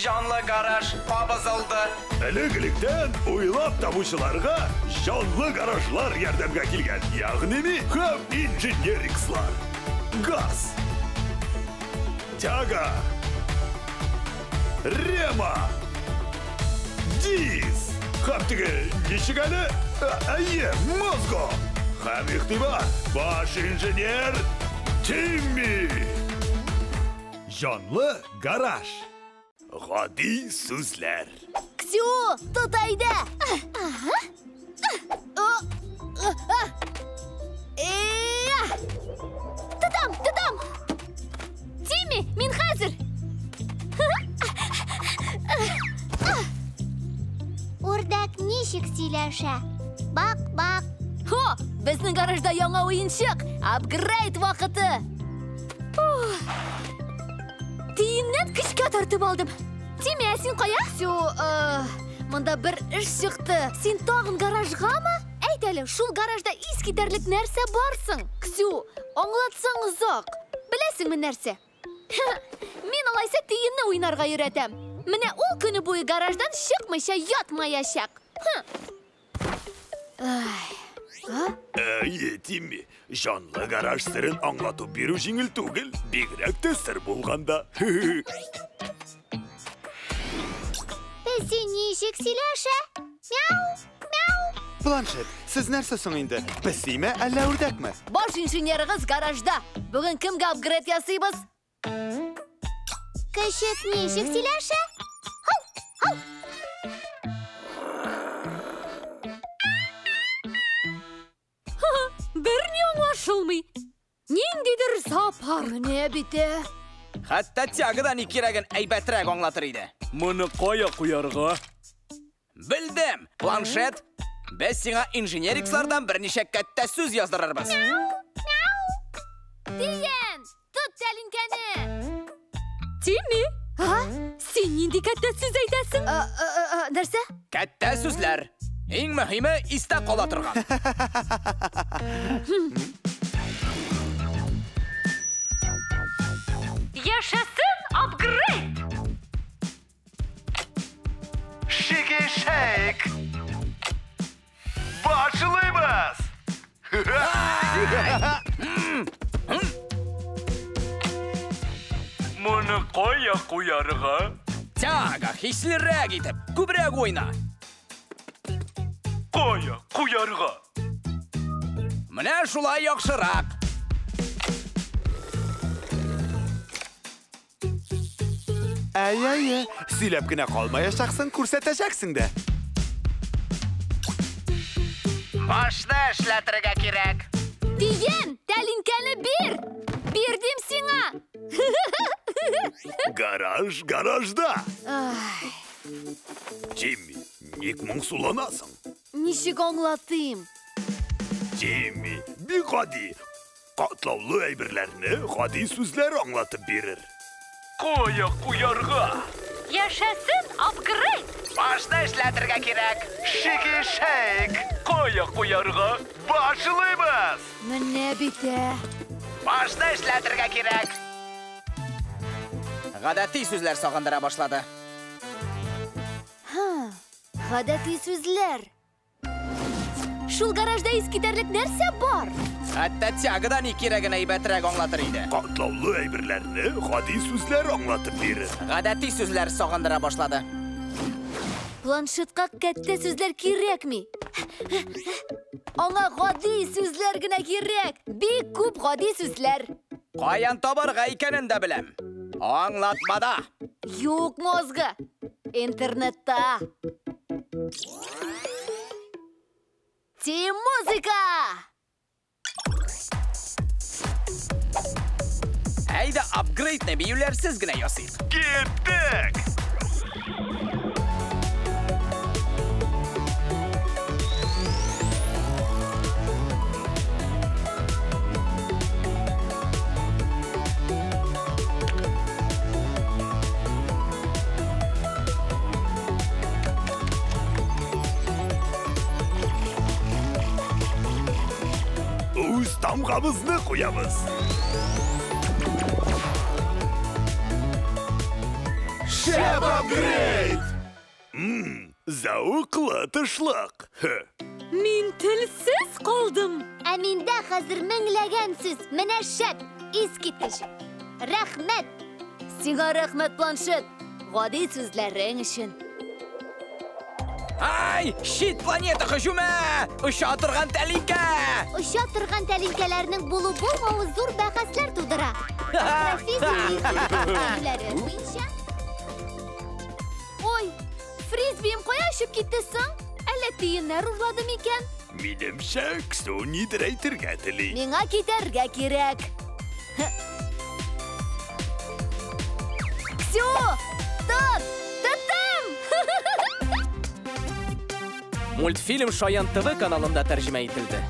Жанлы гараж табызылды. Элегіліктен ойлап табушыларға жанлы гаражлар ярдәмгә килгән. Ягъни һәм инженерикслар. Газ. Тяга. Рема. Диз. Һәм теге ничек әле? Әйе, мозго. Һәм игътибар. Баш инженер Тимми. Жанлы гараж. Гади сүзләр. Ксю, тотайда. Тотам. Тимми, мин хәзер. Үрдәк ничек сөйләшә? Бак. Хо, безнең гаражда яңа уенчык. Апгрейд вакыты. Тиеннән көчкә тартып алдым. Тимми, син кая? Ксю, монда бер эш чыкты. Син тагын гаражгамы? Әйт әле, шул гаражда искитәрлек нәрсә барсың? Ксю, аңлатсаң озак. Беләсеңме нәрсә? Мин алайса тиенне уйнарга өйрәтәм. Менә ул көне буе гараждан чыкмыйча ятмаячак. Әйе, Тимми, жанлы гараж сырын аңлатып бирү җиңел түгел, бигрәк тә сыр булганда. Песи ничек сөйләшә? Мяу. Планшет, сез нәрсә соң инде? Песиме, әллә үрдәкме? Баш инженерыгыз гаражда. Бүген кемгә апгрейд ясыйбыз? Кешек ничек сөйләшә? Хау. Бер ни аңлашылмый. Ниндидер запар. Менә бите. Хәтта тягыдан икерәген әйбәтрәк аңлатыр иде. Моны кая куярга? Белдем, планшет. Без сиңа инженерикслардан берничә кәттә сүз яздырырбыз. Тиен, тот тәлинкәне. Тимми, син нинди кәттә сүз әйтәсең? Нәрсә? Кәттә сүзләр. Иң мөһиме истә кала торган. Яшәсен апгрейд! Шик. Башлыйбыз. Моны кая куярга? Тяга, хислерәк итеп, күбрәк уйна. Кая куярга? Менә шулай яхшырак. Әйе, сөйләп кенә калмаячаксың, күрсәтәчәксең дә. Башны эшләтергә кирәк. Тиен, тәлинкәне бир! Бирдим сиңа! Гараж гаражда. Тимми, ник моңсуланасың? Ничек аңлатыйм? Тимми, бик гади. Катлаулы әйберләрне гади сүзләр аңлатып бирер. Кая куярга? Яшәсен апгрейд! Башны эшләтергә кирәк. Шик. Кая куярга? Башлыйбыз. Менә бите. Башны эшләтергә кирәк. Гадәти сүзләр сагындыра башлады. Гадәти сүзләр. Шул гаражда искитәрлек нәрсә бар? Хәтта тягыдан икерәген әйбәтрәк аңлатыр иде. Катлаулы әйберләрне гади сүзләр аңлатып бирер. Гадәти сүзләр сагындыра башлады. Планшетка кәттә сүзләр кирәкми. Аңа гади сүзләр генә кирәк. Бик күп гади сүзләр. Каян табарга икәнен дә беләм. Аңлатмада. Юк мозгы. Интернетта. Музыка! Әйдә апгрейдны биюләрсез генә ясыйк. Киттек! тамғамызны қоямыз. Шәп апгрейд! Зауқлы тышлық. Мин телсез қалдым. Ә миндә хәзер меңләгән сүз. Менә шәп, искиткеч. Рәхмәт. Сиңа рәхмәт, планшет. Гади сүзләрең өчен. Ай, шит планета һөҗүме! Ұша тұрған тәлинкә! Ұша торган тәлинкәләрнең булу-булмавы зур бәхәсләр тудыра. Астрофизика буенча. Ой, фризбием кая очып китте соң? Әллә тиеннәр урлады микән? Минемчә, Ксю нидер әйтергә тели. Миңа китәргә кирәк. Ксю! Тот! Тоттым! Мультфильм Шаян ТВ каналында тәрҗемә ителде.